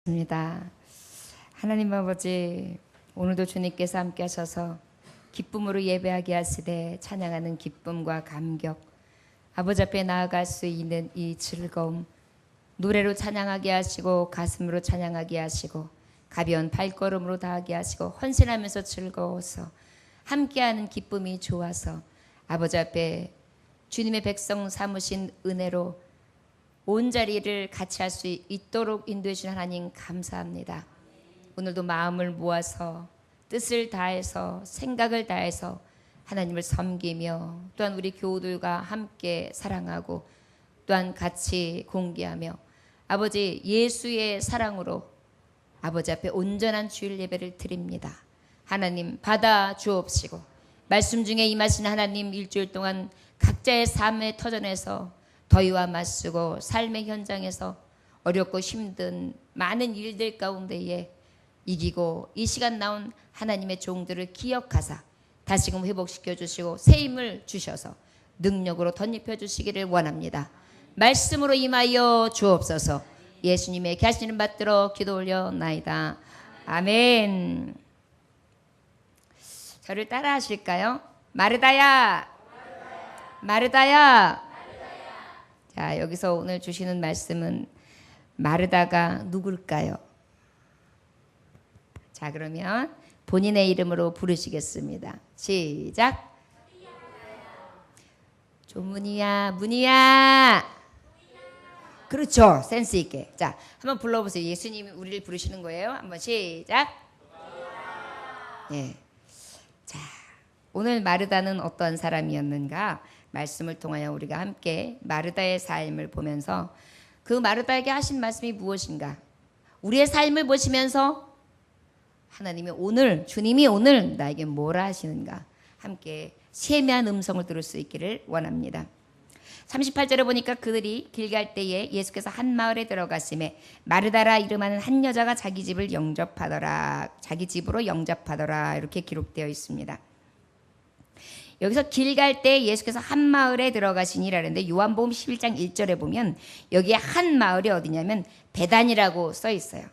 입니다. 하나님 아버지, 오늘도 주님께서 함께 하셔서 기쁨으로 예배하게 하시되 찬양하는 기쁨과 감격, 아버지 앞에 나아갈 수 있는 이 즐거움, 노래로 찬양하게 하시고 가슴으로 찬양하게 하시고 가벼운 발걸음으로 다하게 하시고 헌신하면서 즐거워서 함께하는 기쁨이 좋아서 아버지 앞에 주님의 백성 삼으신 은혜로 온 자리를 같이 할 수 있도록 인도해 주신 하나님 감사합니다. 오늘도 마음을 모아서 뜻을 다해서 생각을 다해서 하나님을 섬기며 또한 우리 교우들과 함께 사랑하고 또한 같이 공개하며 아버지 예수의 사랑으로 아버지 앞에 온전한 주일 예배를 드립니다. 하나님 받아 주옵시고 말씀 중에 임하신 하나님 일주일 동안 각자의 삶의 터전에서 더위와 맞서고 삶의 현장에서 어렵고 힘든 많은 일들 가운데에 이기고 이 시간 나온 하나님의 종들을 기억하사 다시금 회복시켜 주시고 새 힘을 주셔서 능력으로 덧입혀 주시기를 원합니다. 말씀으로 임하여 주옵소서. 예수님의 계시는 받들어 기도 올려나이다. 아멘. 저를 따라 하실까요? 마르다야, 마르다야. 자, 여기서 오늘 주시는 말씀은 마르다가 누굴까요? 자, 그러면 본인의 이름으로 부르시겠습니다. 시작. 조문이야, 문이야. 그렇죠. 센스 있게. 자, 한번 불러보세요. 예수님이 우리를 부르시는 거예요. 한번 시작. 예. 자, 오늘 마르다는 어떤 사람이었는가? 말씀을 통하여 우리가 함께 마르다의 삶을 보면서 그 마르다에게 하신 말씀이 무엇인가? 우리의 삶을 보시면서 하나님이 오늘, 주님이 오늘 나에게 뭐라 하시는가? 함께 세미한 음성을 들을 수 있기를 원합니다. 38절에 보니까 그들이 길 갈 때에 예수께서 한 마을에 들어가심에 마르다라 이름하는 한 여자가 자기 집을 영접하더라. 자기 집으로 영접하더라. 이렇게 기록되어 있습니다. 여기서 길 갈 때 예수께서 한 마을에 들어가시니라는데 요한복음 11장 1절에 보면 여기에 한 마을이 어디냐면 베단이라고 써 있어요.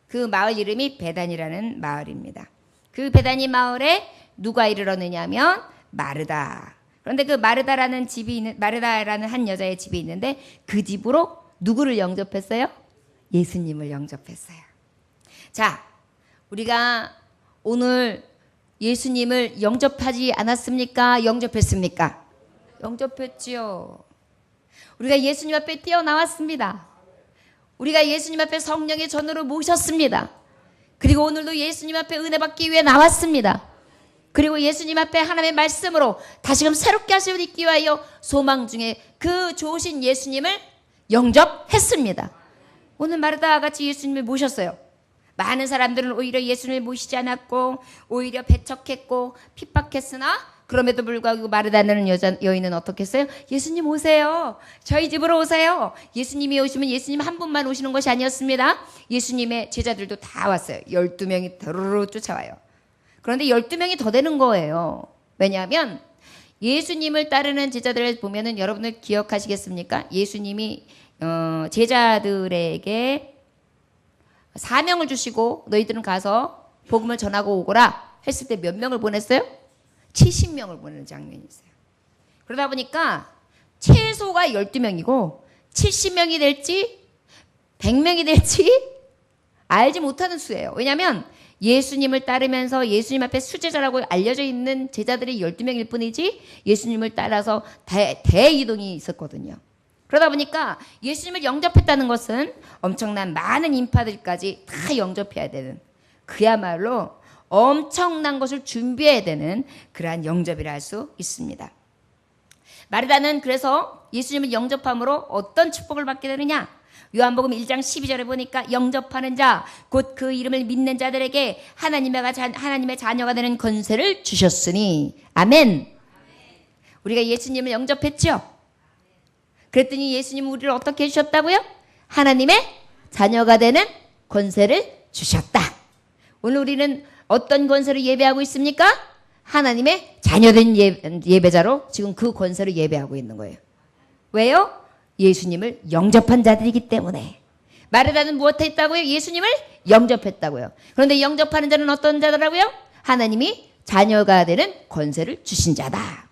그 마을 이름이 베단이라는 마을입니다. 그 베단이 마을에 누가 이르렀느냐면 마르다. 그런데 그 마르다라는 한 여자의 집이 있는데 그 집으로 누구를 영접했어요? 예수님을 영접했어요. 자, 우리가 오늘 예수님을 영접하지 않았습니까? 영접했습니까? 영접했지요. 우리가 예수님 앞에 뛰어나왔습니다. 우리가 예수님 앞에 성령의 전으로 모셨습니다. 그리고 오늘도 예수님 앞에 은혜 받기 위해 나왔습니다. 그리고 예수님 앞에 하나님의 말씀으로 다시금 새롭게 하시고 있기 위하여 소망 중에 그 좋으신 예수님을 영접했습니다. 오늘 마르다와 같이 예수님을 모셨어요. 많은 사람들은 오히려 예수님을 모시지 않았고 오히려 배척했고 핍박했으나 그럼에도 불구하고 마르다는 여인은 어떻게 했어요? 예수님 오세요. 저희 집으로 오세요. 예수님이 오시면 예수님 한 분만 오시는 것이 아니었습니다. 예수님의 제자들도 다 왔어요. 12명이 더르르 쫓아와요. 그런데 12명이 더 되는 거예요. 왜냐하면 예수님을 따르는 제자들을 보면은 여러분들 기억하시겠습니까? 예수님이 제자들에게 사명을 주시고 너희들은 가서 복음을 전하고 오거라 했을 때 몇 명을 보냈어요? 70명을 보내는 장면이 있어요. 그러다 보니까 최소가 12명이고 70명이 될지 100명이 될지 알지 못하는 수예요. 왜냐하면 예수님을 따르면서 예수님 앞에 수제자라고 알려져 있는 제자들이 12명일 뿐이지 예수님을 따라서 대이동이 있었거든요. 그러다 보니까 예수님을 영접했다는 것은 엄청난 많은 인파들까지 다 영접해야 되는 그야말로 엄청난 것을 준비해야 되는 그러한 영접이라 할 수 있습니다. 마르다는 그래서 예수님을 영접함으로 어떤 축복을 받게 되느냐? 요한복음 1장 12절에 보니까 영접하는 자, 곧 그 이름을 믿는 자들에게 하나님의 자녀가 되는 권세를 주셨으니. 아멘. 우리가 예수님을 영접했죠? 그랬더니 예수님은 우리를 어떻게 해주셨다고요? 하나님의 자녀가 되는 권세를 주셨다. 오늘 우리는 어떤 권세를 예배하고 있습니까? 하나님의 자녀된 예배자로 지금 그 권세를 예배하고 있는 거예요. 왜요? 예수님을 영접한 자들이기 때문에. 마르다는 무엇했다고요? 예수님을 영접했다고요. 그런데 영접하는 자는 어떤 자더라고요? 하나님이 자녀가 되는 권세를 주신 자다.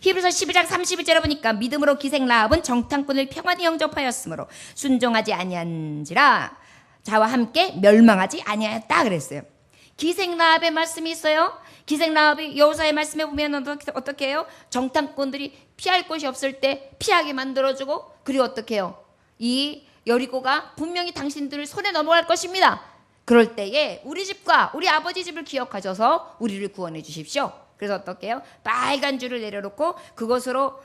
히브리서 12장 31절에 보니까 믿음으로 기생 라합은 정탐꾼을 평안히 영접하였으므로 순종하지 아니한지라 자와 함께 멸망하지 아니하였다 그랬어요. 기생 라합의 말씀이 있어요. 기생 라합이 여호수아의 말씀에 보면 어떻게 해요? 정탐꾼들이 피할 곳이 없을 때 피하게 만들어주고, 그리고 어떻게 해요? 이 여리고가 분명히 당신들 손에 넘어갈 것입니다. 그럴 때에 우리 집과 우리 아버지 집을 기억하셔서 우리를 구원해 주십시오. 그래서 어떻게 해요? 빨간 줄을 내려놓고 그것으로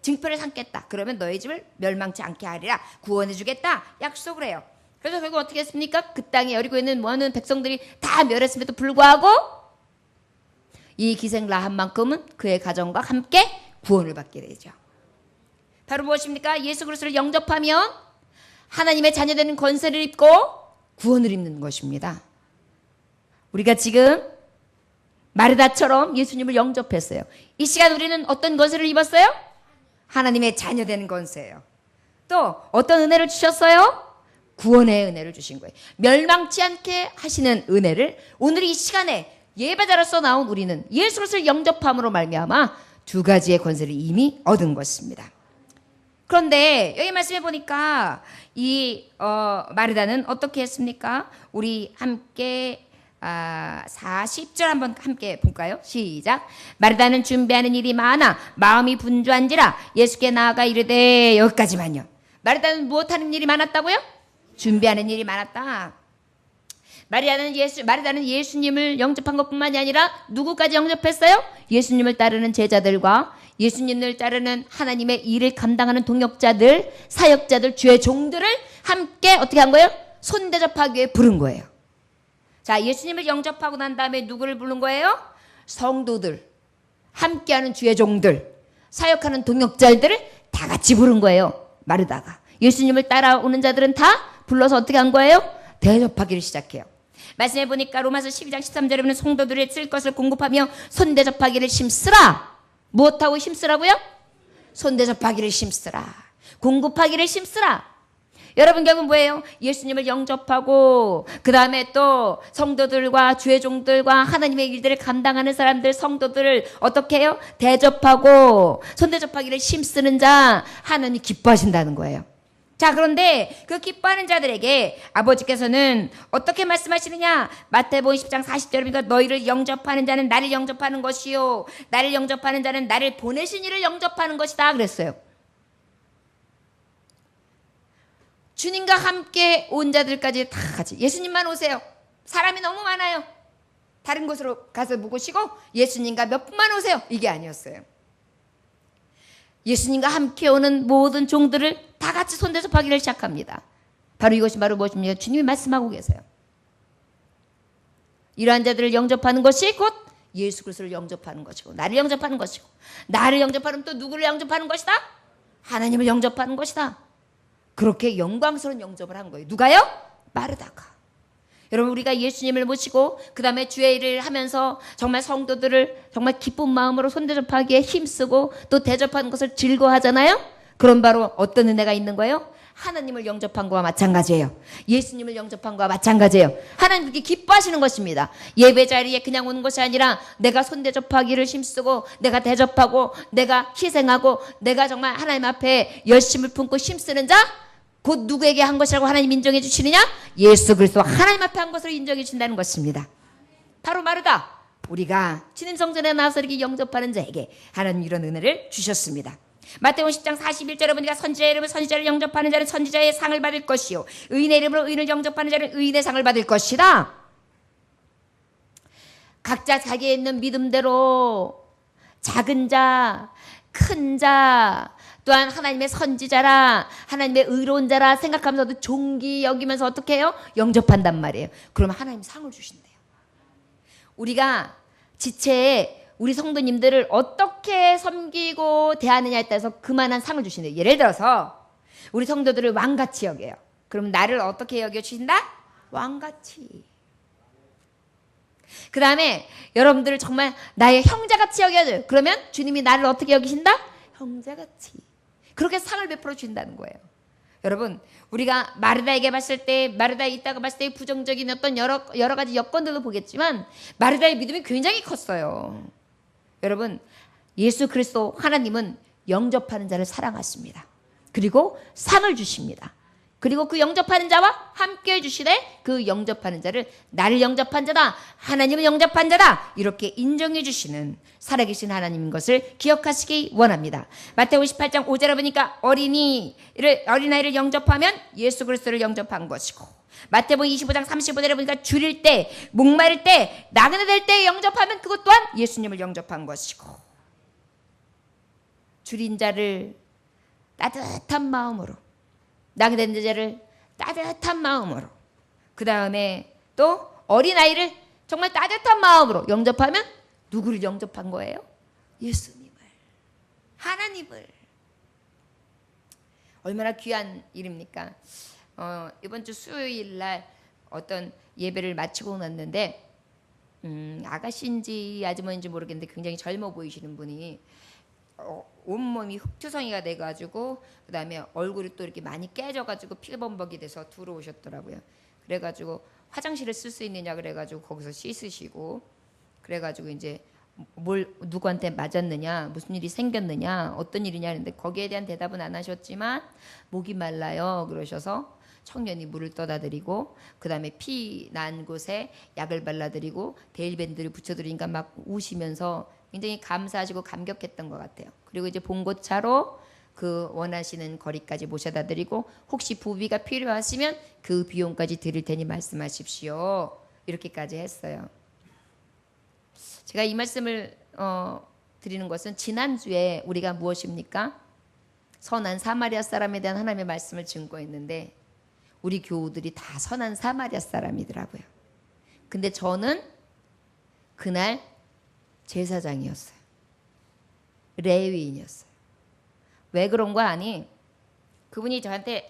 징표를 삼겠다. 그러면 너희 집을 멸망치 않게 하리라. 구원해 주겠다. 약속을 해요. 그래서 결국 어떻게 했습니까? 그 땅에 여리고에 있는 많은 백성들이 다 멸했음에도 불구하고 이 기생 라합만큼은 그의 가정과 함께 구원을 받게 되죠. 바로 무엇입니까? 예수 그리스도를 영접하면 하나님의 자녀되는 권세를 입고 구원을 입는 것입니다. 우리가 지금 마르다처럼 예수님을 영접했어요. 이 시간 우리는 어떤 권세를 입었어요? 하나님의 자녀되는 권세예요. 또 어떤 은혜를 주셨어요? 구원의 은혜를 주신 거예요. 멸망치 않게 하시는 은혜를 오늘 이 시간에 예배자로서 나온 우리는 예수 그리스도를 영접함으로 말미암아 두 가지의 권세를 이미 얻은 것입니다. 그런데 여기 말씀해 보니까 이 마르다는 어떻게 했습니까? 우리 함께 40절 한번 함께 볼까요? 시작. 마르다는 준비하는 일이 많아 마음이 분주한지라 예수께 나아가 이르되, 여기까지만요. 마르다는 무엇하는 일이 많았다고요? 준비하는 일이 많았다. 마르다는 예수님을 영접한 것뿐만이 아니라 누구까지 영접했어요? 예수님을 따르는 제자들과 예수님을 따르는 하나님의 일을 감당하는 동역자들, 사역자들, 주의 종들을 함께 어떻게 한 거예요? 손대접하기 위해 부른 거예요. 자, 예수님을 영접하고 난 다음에 누구를 부른 거예요? 성도들, 함께하는 주의 종들, 사역하는 동역자들을 다 같이 부른 거예요. 마르다가. 예수님을 따라오는 자들은 다 불러서 어떻게 한 거예요? 대접하기를 시작해요. 말씀해 보니까 로마서 12장 13절에 보면 성도들의 쓸 것을 공급하며 손대접하기를 힘쓰라. 무엇하고 힘쓰라고요? 손대접하기를 힘쓰라. 공급하기를 힘쓰라. 여러분 결국 뭐예요? 예수님을 영접하고 그 다음에 또 성도들과 주의 종들과 하나님의 일들을 감당하는 사람들, 성도들을 어떻게 해요? 대접하고 손대접하기를 힘쓰는 자 하나님이 기뻐하신다는 거예요. 자, 그런데 그 기뻐하는 자들에게 아버지께서는 어떻게 말씀하시느냐? 마태복음 10장 40절에 보니까 너희를 영접하는 자는 나를 영접하는 것이요, 나를 영접하는 자는 나를 보내신 이를 영접하는 것이다 그랬어요. 주님과 함께 온 자들까지 다 같이 예수님만 오세요. 사람이 너무 많아요. 다른 곳으로 가서 묵으시고 예수님과 몇 분만 오세요. 이게 아니었어요. 예수님과 함께 오는 모든 종들을 다 같이 손대접하기를 시작합니다. 바로 이것이 바로 무엇입니까? 주님이 말씀하고 계세요. 이러한 자들을 영접하는 것이 곧 예수 그리스도를 영접하는 것이고, 나를 영접하는 것이고, 나를 영접하는 또 누구를 영접하는 것이다? 하나님을 영접하는 것이다. 그렇게 영광스러운 영접을 한 거예요. 누가요? 마르다가. 여러분, 우리가 예수님을 모시고 그 다음에 주의 일을 하면서 정말 성도들을 정말 기쁜 마음으로 손대접하기에 힘쓰고 또 대접하는 것을 즐거워하잖아요. 그런 바로 어떤 은혜가 있는 거예요? 하나님을 영접한 거와 마찬가지예요. 예수님을 영접한 거와 마찬가지예요. 하나님께 기뻐하시는 것입니다. 예배 자리에 그냥 오는 것이 아니라 내가 손대접하기를 힘쓰고 내가 대접하고 내가 희생하고 내가 정말 하나님 앞에 열심을 품고 힘쓰는 자, 곧 누구에게 한 것이라고 하나님 인정해 주시느냐? 예수 그리스도 하나님 앞에 한 것을 인정해 주신다는 것입니다. 바로 마르다. 우리가 주님 성전에 나와서 이렇게 영접하는 자에게 하나님 이런 은혜를 주셨습니다. 마태복음 10장 41절에 보니까 선지자의 이름으로 선지자를 영접하는 자는 선지자의 상을 받을 것이요, 의인의 이름으로 의인을 영접하는 자는 의인의 상을 받을 것이다. 각자 자기에 있는 믿음대로 작은 자, 큰 자, 또한 하나님의 선지자라, 하나님의 의로운 자라 생각하면서도 존귀 여기면서 어떻게 해요? 영접한단 말이에요. 그러면 하나님 상을 주신대요. 우리가 지체에 우리 성도님들을 어떻게 섬기고 대하느냐에 따라서 그만한 상을 주신대요. 예를 들어서 우리 성도들을 왕같이 여겨요. 그럼 나를 어떻게 여겨주신다? 왕같이. 그 다음에 여러분들을 정말 나의 형제같이 여겨줘요. 그러면 주님이 나를 어떻게 여기신다? 형제같이. 그렇게 상을 베풀어 주신다는 거예요. 여러분, 우리가 마르다에게 봤을 때, 마르다에 있다가 봤을 때 부정적인 어떤 여러 가지 여건들도 보겠지만 마르다의 믿음이 굉장히 컸어요. 여러분, 예수 그리스도 하나님은 영접하는 자를 사랑하십니다. 그리고 상을 주십니다. 그리고 그 영접하는 자와 함께 해주시되 그 영접하는 자를 나를 영접한 자다, 하나님을 영접한 자다, 이렇게 인정해 주시는 살아계신 하나님인 것을 기억하시기 원합니다. 마태복음 18장 5절에 보니까 어린아이를 영접하면 예수 그리스도를 영접한 것이고, 마태복음 25장 35절에 보니까 줄일 때, 목마를 때, 나그네 될 때 영접하면 그것 또한 예수님을 영접한 것이고, 줄인 자를 따뜻한 마음으로, 나그네 된 자를 따뜻한 마음으로, 그 다음에 또 어린아이를 정말 따뜻한 마음으로 영접하면 누구를 영접한 거예요? 예수님을, 하나님을. 얼마나 귀한 일입니까? 이번 주 수요일 날 어떤 예배를 마치고 났는데 아가씨인지 아주머니인지 모르겠는데 굉장히 젊어 보이시는 분이 온몸이 흑투성이가 돼가지고 그 다음에 얼굴이 또 이렇게 많이 깨져가지고 피범벅이 돼서 들어오셨더라고요. 그래가지고 화장실을 쓸 수 있느냐 그래가지고 거기서 씻으시고, 그래가지고 이제 누구한테 맞았느냐, 무슨 일이 생겼느냐, 어떤 일이냐 했는데 거기에 대한 대답은 안 하셨지만 목이 말라요 그러셔서 청년이 물을 떠다 드리고, 그 다음에 피 난 곳에 약을 발라드리고 데일밴드를 붙여드리니까 막 우시면서 굉장히 감사하시고 감격했던 것 같아요. 그리고 이제 봉고차로 그 원하시는 거리까지 모셔다 드리고, 혹시 부비가 필요하시면 그 비용까지 드릴 테니 말씀하십시오, 이렇게까지 했어요. 제가 이 말씀을 드리는 것은 지난주에 우리가 무엇입니까? 선한 사마리아 사람에 대한 하나님의 말씀을 증거했는데 우리 교우들이 다 선한 사마리아 사람이더라고요. 근데 저는 그날 제사장이었어요. 레위인이었어요. 왜 그런 거 아니? 그분이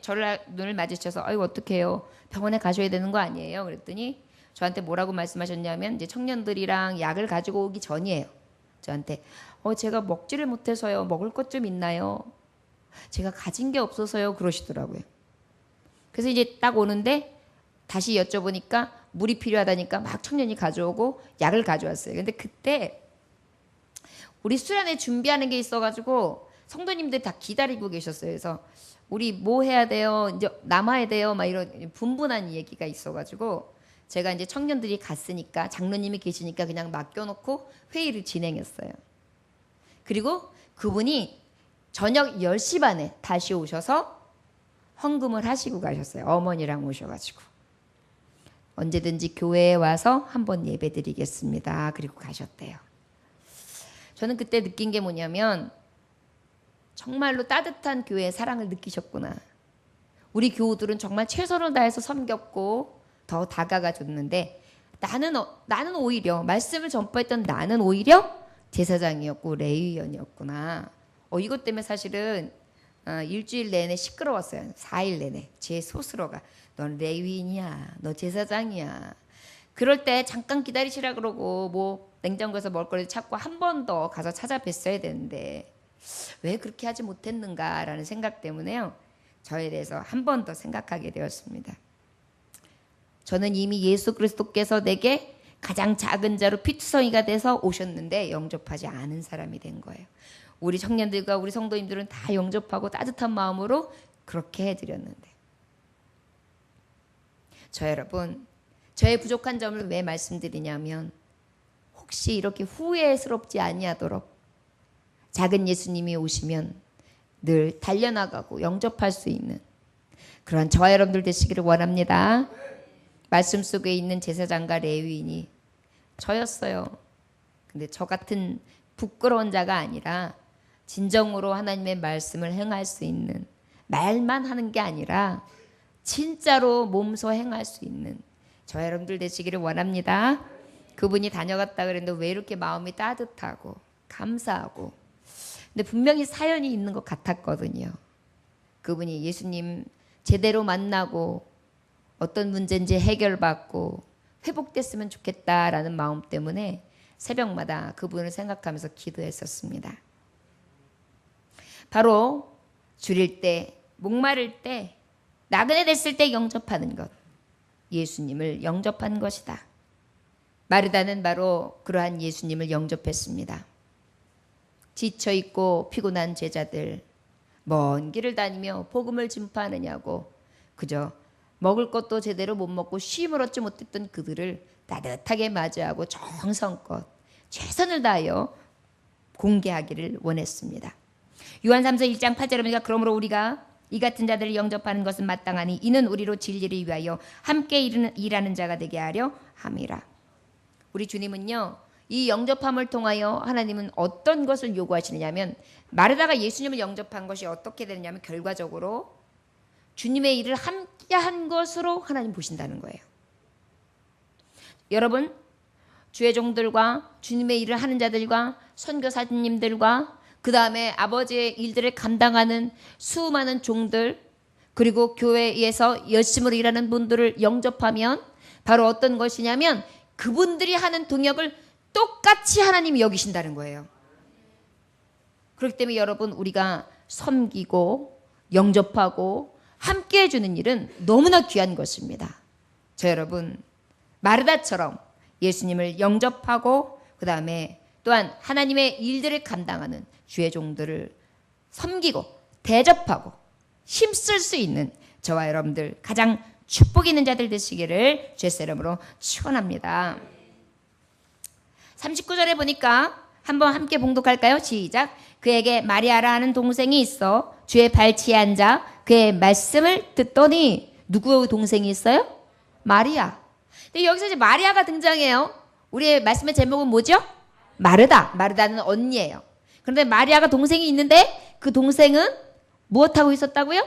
저를 눈을 마주쳐서 아이고 어떡해요, 병원에 가셔야 되는 거 아니에요? 그랬더니 저한테 뭐라고 말씀하셨냐면, 이제 청년들이랑 약을 가지고 오기 전이에요. 저한테 제가 먹지를 못해서요, 먹을 것 좀 있나요? 제가 가진 게 없어서요, 그러시더라고요. 그래서 이제 딱 오는데 다시 여쭤보니까 물이 필요하다니까 막 청년이 가져오고 약을 가져왔어요. 근데 그때 우리 수련회 준비하는 게 있어가지고 성도님들 다 기다리고 계셨어요. 그래서 우리 뭐 해야 돼요? 이제 남아야 돼요? 막 이런 분분한 얘기가 있어가지고 제가 이제 청년들이 갔으니까, 장로님이 계시니까 그냥 맡겨놓고 회의를 진행했어요. 그리고 그분이 저녁 10시 반에 다시 오셔서 헌금을 하시고 가셨어요. 어머니랑 오셔가지고 언제든지 교회에 와서 한번 예배 드리겠습니다, 그리고 가셨대요. 저는 그때 느낀 게 뭐냐면 정말로 따뜻한 교회의 사랑을 느끼셨구나. 우리 교우들은 정말 최선을 다해서 섬겼고 더 다가가 줬는데 나는 오히려 말씀을 전파했던 나는 오히려 제사장이었고 레위원이었구나. 이것 때문에 사실은 일주일 내내 시끄러웠어요. 4일 내내 제 스스로가 넌 레위인이야, 너 제사장이야. 그럴 때 잠깐 기다리시라 그러고 뭐 냉장고에서 먹을거리 찾고 한 번 더 가서 찾아뵀어야 되는데 왜 그렇게 하지 못했는가라는 생각 때문에요, 저에 대해서 한 번 더 생각하게 되었습니다. 저는 이미 예수 그리스도께서 내게 가장 작은 자로 피투성이가 돼서 오셨는데 영접하지 않은 사람이 된 거예요. 우리 청년들과 우리 성도님들은 다 영접하고 따뜻한 마음으로 그렇게 해드렸는데, 저 여러분, 저의 부족한 점을 왜 말씀드리냐면 혹시 이렇게 후회스럽지 아니하도록 작은 예수님이 오시면 늘 달려나가고 영접할 수 있는 그런 저와 여러분들 되시기를 원합니다. 말씀 속에 있는 제사장과 레위인이 저였어요. 근데 저 같은 부끄러운 자가 아니라 진정으로 하나님의 말씀을 행할 수 있는, 말만 하는 게 아니라 진짜로 몸소 행할 수 있는 저와 여러분들 되시기를 원합니다. 그분이 다녀갔다 그랬는데 왜 이렇게 마음이 따뜻하고 감사하고, 근데 분명히 사연이 있는 것 같았거든요. 그분이 예수님 제대로 만나고 어떤 문제인지 해결받고 회복됐으면 좋겠다라는 마음 때문에 새벽마다 그분을 생각하면서 기도했었습니다. 바로 줄일 때, 목마를 때, 나그네 됐을 때 영접하는 것, 예수님을 영접한 것이다. 마르다는 바로 그러한 예수님을 영접했습니다. 지쳐있고 피곤한 제자들, 먼 길을 다니며 복음을 전파하느냐고 그저 먹을 것도 제대로 못 먹고 쉼을 얻지 못했던 그들을 따뜻하게 맞이하고 정성껏 최선을 다하여 공개하기를 원했습니다. 요한삼서 1장 8절에 보니까 그러므로 우리가 이 같은 자들을 영접하는 것은 마땅하니 이는 우리로 진리를 위하여 함께 일하는 자가 되게 하려 함이라. 우리 주님은요, 이 영접함을 통하여 하나님은 어떤 것을 요구하시느냐면, 마르다가 예수님을 영접한 것이 어떻게 되느냐면 결과적으로 주님의 일을 함께 한 것으로 하나님 보신다는 거예요. 여러분, 주의 종들과 주님의 일을 하는 자들과 선교사님들과 그 다음에 아버지의 일들을 감당하는 수많은 종들, 그리고 교회에서 열심으로 일하는 분들을 영접하면 바로 어떤 것이냐면 그분들이 하는 동역을 똑같이 하나님이 여기신다는 거예요. 그렇기 때문에 여러분, 우리가 섬기고 영접하고 함께 해주는 일은 너무나 귀한 것입니다. 저 여러분, 마르다처럼 예수님을 영접하고 그 다음에 또한 하나님의 일들을 감당하는 주의 종들을 섬기고 대접하고 힘쓸 수 있는 저와 여러분들 가장 축복 있는 자들 되시기를 주의 이름으로 축원합니다. 39절에 보니까 한번 함께 봉독할까요? 시작. 그에게 마리아라 하는 동생이 있어 주의 발치에 앉아 그의 말씀을 듣더니. 누구 동생이 있어요? 마리아. 근데 여기서 이제 마리아가 등장해요. 우리의 말씀의 제목은 뭐죠? 마르다. 마르다는 언니예요. 그런데 마리아가 동생이 있는데 그 동생은 무엇하고 있었다고요?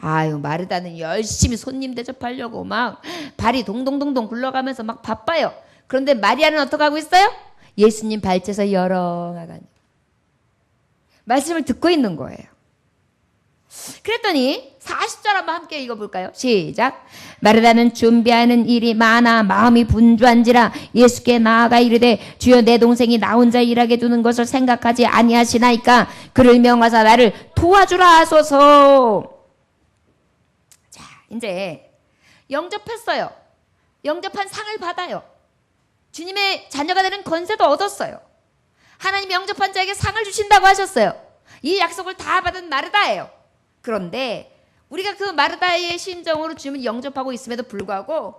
아유, 마르다는 열심히 손님 대접하려고 막 발이 동동동동 굴러가면서 막 바빠요. 그런데 마리아는 어떻게 하고 있어요? 예수님 발치에서 여렁하가 말씀을 듣고 있는 거예요. 그랬더니 40절 한번 함께 읽어볼까요? 시작. 마르다는 준비하는 일이 많아 마음이 분주한지라 예수께 나아가 이르되 주여 내 동생이 나 혼자 일하게 두는 것을 생각하지 아니하시나이까 그를 명하사 나를 도와주라 하소서. 자, 이제 영접했어요. 영접한 상을 받아요. 주님의 자녀가 되는 권세도 얻었어요. 하나님 영접한 자에게 상을 주신다고 하셨어요. 이 약속을 다 받은 마르다예요. 그런데 우리가 그 마르다의 심정으로 주님을 영접하고 있음에도 불구하고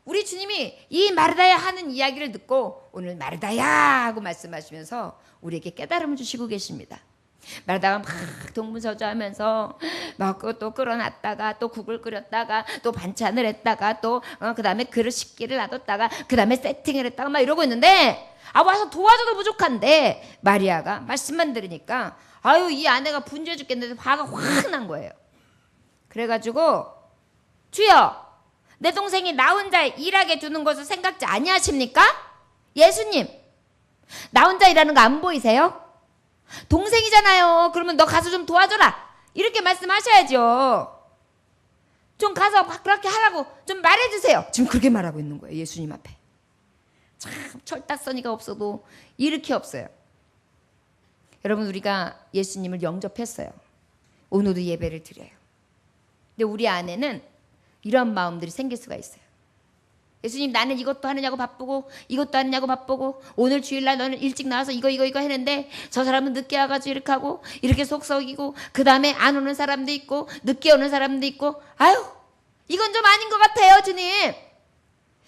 우리 주님이 이 마르다야 하는 이야기를 듣고 오늘 마르다야 하고 말씀하시면서 우리에게 깨달음을 주시고 계십니다. 마르다가 막 동분서주하면서 막 또 끓여놨다가 또 국을 끓였다가 또 반찬을 했다가 또 그 다음에 그릇 식기를 놔뒀다가 그 다음에 세팅을 했다가 막 이러고 있는데 와서 도와줘도 부족한데 마리아가 말씀만 들으니까 아유, 이 아내가 분주해 죽겠는데 화가 확 난 거예요. 그래가지고 주여 내 동생이 나 혼자 일하게 두는 것을 생각지 아니하십니까? 예수님, 나 혼자 일하는 거 안 보이세요? 동생이잖아요. 그러면 너 가서 좀 도와줘라. 이렇게 말씀하셔야죠. 좀 가서 막 그렇게 하라고 좀 말해주세요. 지금 그렇게 말하고 있는 거예요. 예수님 앞에. 참 철딱서니가 없어도 이렇게 없어요. 여러분, 우리가 예수님을 영접했어요. 오늘도 예배를 드려요. 근데 우리 안에는 이런 마음들이 생길 수가 있어요. 예수님, 나는 이것도 하느냐고 바쁘고 이것도 하느냐고 바쁘고 오늘 주일날 너는 일찍 나와서 이거 했는데 저 사람은 늦게 와가지고 이렇게 하고 이렇게 속썩이고 그 다음에 안 오는 사람도 있고 늦게 오는 사람도 있고 아유, 이건 좀 아닌 것 같아요, 주님.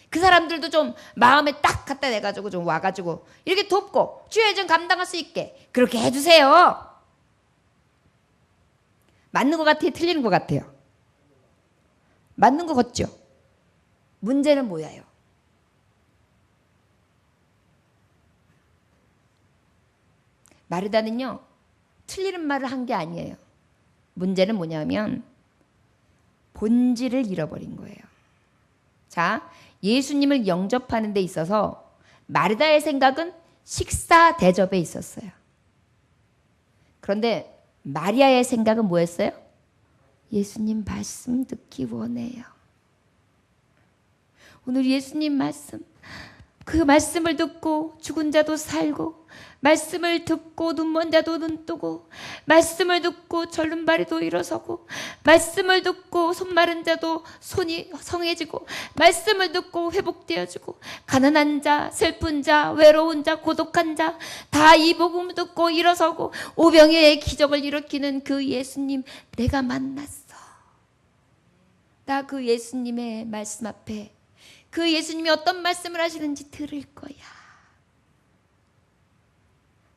그 사람들도 좀 마음에 딱 갖다 대가지고 좀 와가지고 이렇게 돕고 주의 좀 감당할 수 있게 그렇게 해주세요. 맞는 것 같아요? 틀리는 것 같아요? 맞는 것 같죠? 문제는 뭐예요? 마르다는요, 틀리는 말을 한 게 아니에요. 문제는 뭐냐면 본질을 잃어버린 거예요. 자, 예수님을 영접하는 데 있어서 마르다의 생각은 식사 대접에 있었어요. 그런데 마리아의 생각은 뭐였어요? 예수님 말씀 듣기 원해요. 오늘 예수님 말씀 그 말씀을 듣고 죽은 자도 살고, 말씀을 듣고 눈먼 자도 눈 뜨고, 말씀을 듣고 절름발이도 일어서고, 말씀을 듣고 손 마른 자도 손이 성해지고, 말씀을 듣고 회복되어지고, 가난한 자, 슬픈 자, 외로운 자, 고독한 자 다 이 복음을 듣고 일어서고, 오병이어의 기적을 일으키는 그 예수님 내가 만났어. 나 그 예수님의 말씀 앞에 그 예수님이 어떤 말씀을 하시는지 들을 거야.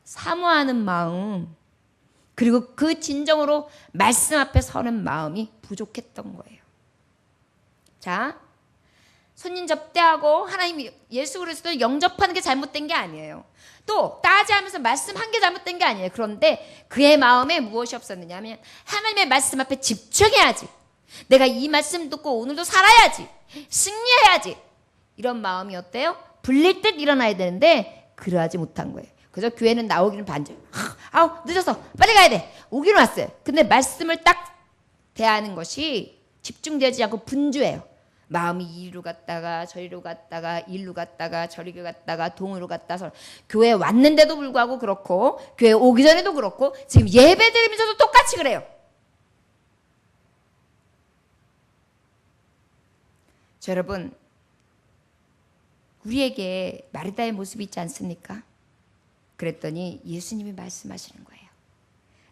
사모하는 마음, 그리고 그 진정으로 말씀 앞에 서는 마음이 부족했던 거예요. 자, 손님 접대하고 하나님 예수 그리스도를 영접하는 게 잘못된 게 아니에요. 또 따지하면서 말씀한 게 잘못된 게 아니에요. 그런데 그의 마음에 무엇이 없었느냐 하면 하나님의 말씀 앞에 집중해야지, 내가 이 말씀 듣고 오늘도 살아야지, 승리해야지, 이런 마음이 어때요? 불릴 듯 일어나야 되는데 그러하지 못한 거예요. 그래서 교회는 나오기는 반절, 아우 늦었어, 빨리 가야 돼, 오기는 왔어요. 근데 말씀을 딱 대하는 것이 집중되지 않고 분주해요. 마음이 이리로 갔다가 저리로 갔다가 일로 갔다가 저리로 갔다가 동으로 갔다가, 교회에 왔는데도 불구하고 그렇고, 교회 오기 전에도 그렇고, 지금 예배 드리면서도 똑같이 그래요. 자, 여러분, 우리에게 마르다의 모습이 있지 않습니까? 그랬더니 예수님이 말씀하시는 거예요.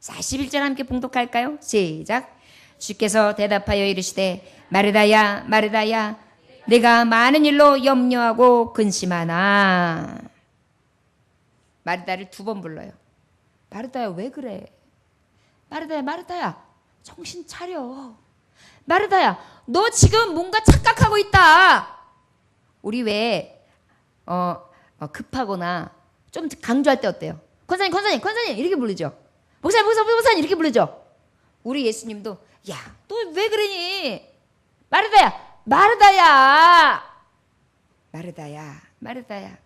41절 함께 봉독할까요? 시작. 주께서 대답하여 이르시되 마르다야 마르다야 내가 많은 일로 염려하고 근심하나. 마르다를 2번 불러요. 마르다야 왜 그래? 마르다야 마르다야 정신 차려. 마르다야 너 지금 뭔가 착각하고 있다. 우리 왜 급하거나 좀 강조할 때 어때요? 권사님 권사님 권사님 이렇게 부르죠. 목사님 목사님 목사님 이렇게 부르죠. 우리 예수님도 야 너 왜 그러니? 마르다야 마르다야 마르다야 마르다야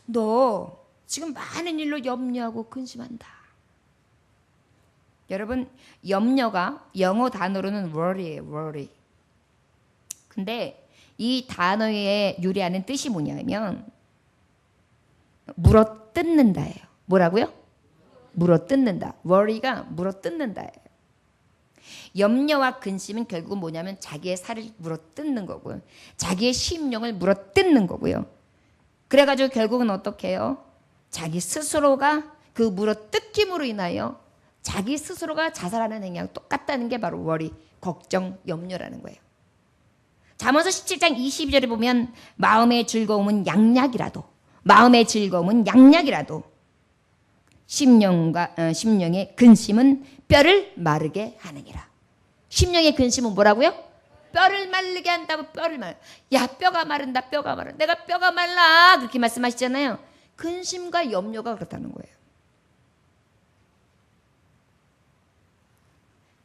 너 지금 많은 일로 염려하고 근심한다. 여러분, 염려가 영어 단어로는 worry예요. worry. 근데 이 단어에 유래하는 뜻이 뭐냐면 물어뜯는다예요. 뭐라고요? 물어뜯는다. worry가 물어뜯는다예요. 염려와 근심은 결국은 뭐냐면 자기의 살을 물어뜯는 거고요. 자기의 심령을 물어뜯는 거고요. 그래가지고 결국은 어떻게 해요? 자기 스스로가 그 물어뜯김으로 인하여 자기 스스로가 자살하는 행위랑 똑같다는 게 바로 worry, 걱정, 염려라는 거예요. 잠언서 17장 22절에 보면 마음의 즐거움은 양약이라도, 마음의 즐거움은 양약이라도 심령의 근심은 뼈를 마르게 하느니라. 심령의 근심은 뭐라고요? 뼈를 마르게 한다고. 뼈를 말. 야 뼈가 마른다, 뼈가 마른다. 내가 뼈가 말라 그렇게 말씀하시잖아요. 근심과 염려가 그렇다는 거예요.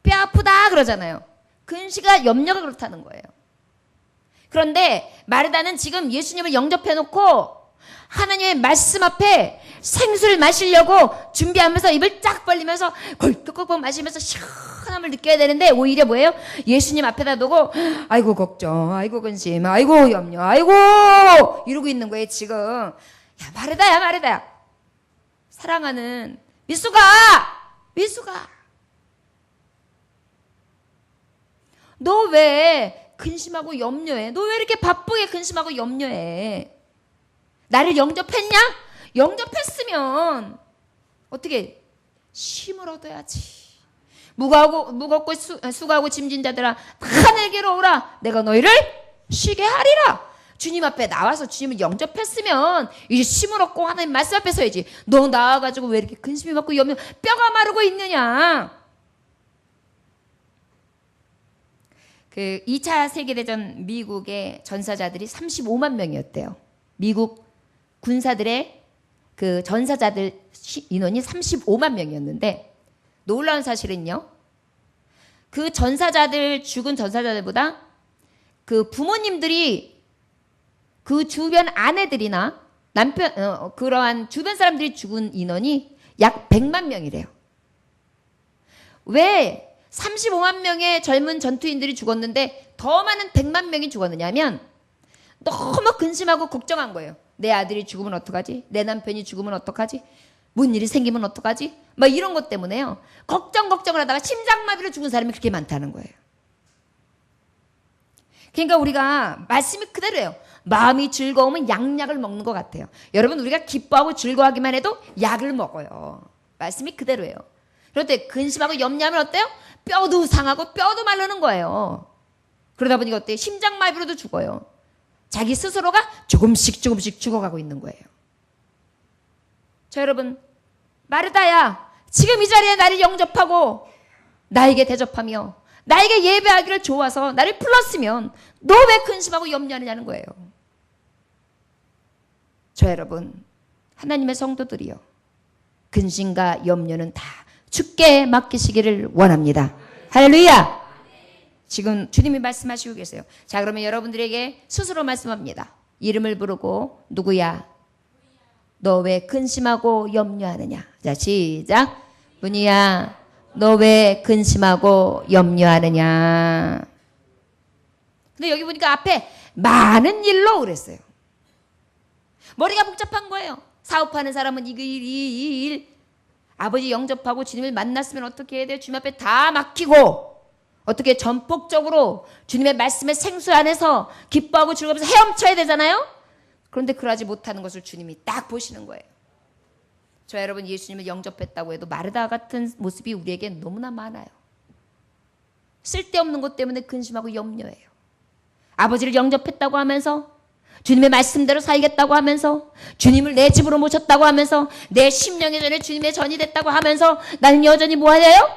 뼈 아프다 그러잖아요. 근심과 염려가 그렇다는 거예요. 그런데 마르다는 지금 예수님을 영접해놓고 하나님의 말씀 앞에 생수를 마시려고 준비하면서 입을 쫙 벌리면서 걸떡걸떡 마시면서 시원함을 느껴야 되는데 오히려 뭐예요? 예수님 앞에다 두고 아이고 걱정, 아이고 근심, 아이고 염려, 아이고 이러고 있는 거예요 지금. 야 마르다야 마르다야 사랑하는 미수가 너 왜 근심하고 염려해? 너 왜 이렇게 바쁘게 근심하고 염려해? 나를 영접했냐? 영접했으면 어떻게 쉼을 얻어야지. 무겁고 수고하고 짐진 자들아 다 내게로 오라. 내가 너희를 쉬게 하리라. 주님 앞에 나와서 주님을 영접했으면 이제 쉼을 얻고 하나님 말씀 앞에 서야지. 너 나와가지고 왜 이렇게 근심이 많고 염려, 뼈가 마르고 있느냐. 그 2차 세계대전 미국의 전사자들이 35만 명이었대요. 미국 군사들의 그 전사자들 인원이 35만 명이었는데 놀라운 사실은요. 그 전사자들, 죽은 전사자들보다 그 부모님들이 그 주변 아내들이나 남편, 그러한 주변 사람들이 죽은 인원이 약 100만 명이래요. 왜 35만 명의 젊은 전투인들이 죽었는데 더 많은 100만 명이 죽었느냐면 너무 근심하고 걱정한 거예요. 내 아들이 죽으면 어떡하지? 내 남편이 죽으면 어떡하지? 뭔 일이 생기면 어떡하지? 막 이런 것 때문에요. 걱정을 하다가 심장마비로 죽은 사람이 그렇게 많다는 거예요. 그러니까 우리가 말씀이 그대로예요. 마음이 즐거우면 양약을 먹는 것 같아요. 여러분, 우리가 기뻐하고 즐거워하기만 해도 약을 먹어요. 말씀이 그대로예요. 그런데 근심하고 염려하면 어때요? 뼈도 상하고 뼈도 마르는 거예요. 그러다 보니까 어때요? 심장마비로도 죽어요. 자기 스스로가 조금씩 죽어가고 있는 거예요. 자, 여러분, 마르다야, 지금 이 자리에 나를 영접하고 나에게 대접하며 나에게 예배하기를 좋아서 나를 불렀으면 너 왜 근심하고 염려하느냐는 거예요. 저 여러분, 하나님의 성도들이요, 근심과 염려는 다 주께 맡기시기를 원합니다. 할렐루야. 지금 주님이 말씀하시고 계세요. 자, 그러면 여러분들에게 스스로 말씀합니다. 이름을 부르고, 누구야? 너 왜 근심하고 염려하느냐? 자, 시작. 문희야, 너 왜 근심하고 염려하느냐? 근데 여기 보니까 앞에 많은 일로 그랬어요. 머리가 복잡한 거예요. 사업하는 사람은 이 일, 아버지 영접하고 주님을 만났으면 어떻게 해야 돼요? 주님 앞에 다 맡기고 어떻게 전폭적으로 주님의 말씀의 생수 안에서 기뻐하고 즐거우면서 헤엄쳐야 되잖아요. 그런데 그러지 못하는 것을 주님이 딱 보시는 거예요. 저 여러분, 예수님을 영접했다고 해도 마르다 같은 모습이 우리에게 너무나 많아요. 쓸데없는 것 때문에 근심하고 염려해요. 아버지를 영접했다고 하면서, 주님의 말씀대로 살겠다고 하면서, 주님을 내 집으로 모셨다고 하면서, 내 심령의 전에 주님의 전이 됐다고 하면서 나는 여전히 뭐 하냐요?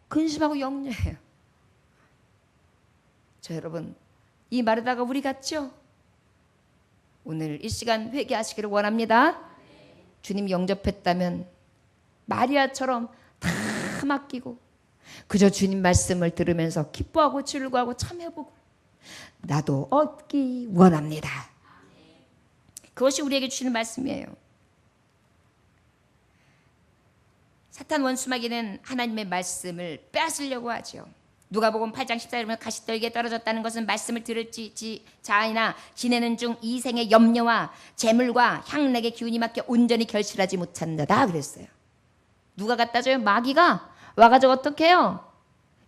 근심하고 염려해요. 저 여러분, 이 마르다가 우리 같죠? 오늘 이 시간 회개하시기를 원합니다. 주님 영접했다면 마리아처럼 다 맡기고 그저 주님 말씀을 들으면서 기뻐하고 즐거워하고 참여보고 나도 얻기 원합니다. 그것이 우리에게 주시는 말씀이에요. 사탄 원수마귀는 하나님의 말씀을 빼앗으려고 하죠. 누가복음 8장 14절에 보면 가시떨기에 떨어졌다는 것은 말씀을 들을지 자이나 지내는 중 이생의 염려와 재물과 향락의 기운이 막혀 온전히 결실하지 못한 자다 그랬어요. 누가 갖다 줘요? 마귀가 와가지고 어떻게 해요?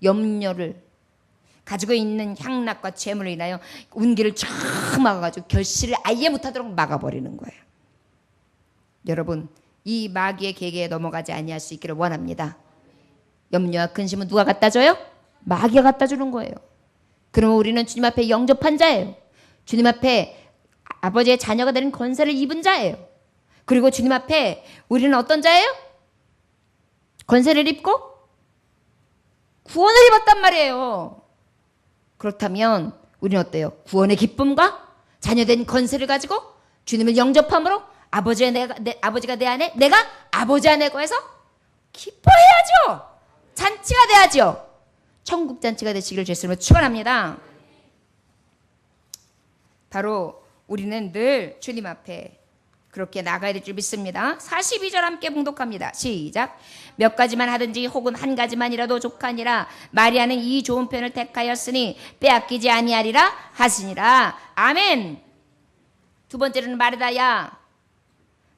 염려를 가지고 있는 향락과 재물로 인하여 운기를 쫙 막아가지고 결실을 아예 못하도록 막아버리는 거예요. 여러분, 이 마귀의 계계에 넘어가지 아니할 수 있기를 원합니다. 염려와 근심은 누가 갖다 줘요? 마귀가 갖다 주는 거예요. 그러면 우리는 주님 앞에 영접한 자예요. 주님 앞에 아버지의 자녀가 되는 권세를 입은 자예요. 그리고 주님 앞에 우리는 어떤 자예요? 권세를 입고 구원을 입었단 말이에요. 그렇다면 우리는 어때요? 구원의 기쁨과 자녀된 권세를 가지고 주님을 영접함으로 아버지가 내 안에, 내가 아버지 안에 거해서 기뻐해야죠. 잔치가 돼야죠. 천국 잔치가 되시기를 주님으로 축원합니다. 바로 우리는 늘 주님 앞에 그렇게 나가야 될 줄 믿습니다. 42절 함께 봉독합니다. 시작. 몇 가지만 하든지 혹은 한 가지만이라도 족하니라. 마리아는 이 좋은 편을 택하였으니 빼앗기지 아니하리라 하시니라. 아멘. 두 번째로는 마르다야,